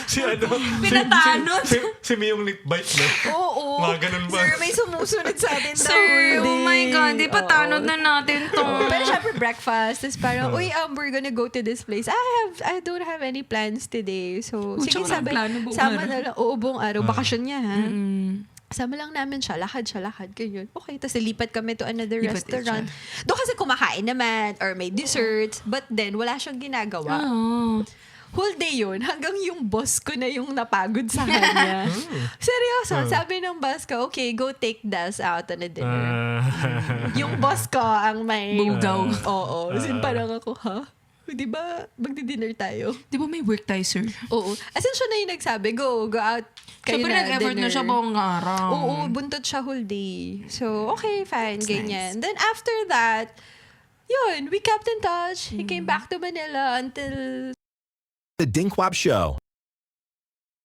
Si ano? Pinatanod. Si Miyong lip bite, no? Oo. Mga ganun ba? Sir, may sumusunod sa atin daw. Sir, oh my God, di pa Oo. tanod na natin to. Pero syempre breakfast. Tapos parang, uy, we're gonna go to this place. I don't have any plans today. So, sige, tsaka sabi, walang plano buong sama araw. na lang. Oo, buong araw. Bakasyon niya, ha? Mm. Sama lang namin siya. Lakad. Ganyan. Okay, tapos lipat kami to another Lipat restaurant. Doon kasi kumakain naman or may desserts. But then, wala siyang ginagawa. Oo. Whole day yun, hanggang yung boss ko na yung napagod sa kanya. Seryoso, sabi ng boss ko, okay, go take Das out on a dinner. Yung boss ko ang may... Bugaw. Oo. Kasi parang ako, ha? Di ba magdi-dinner tayo? Di ba may work tayo, sir? Oo. As in, siya na yung nagsabi, go out. Kayo Siyempre, nag-effort na dinner. siya buong araw. Oo, buntot siya whole day. So, okay, fine, That's ganyan. Then after that, yun, we kept in touch. He came back to Manila until The Dinkwap Show.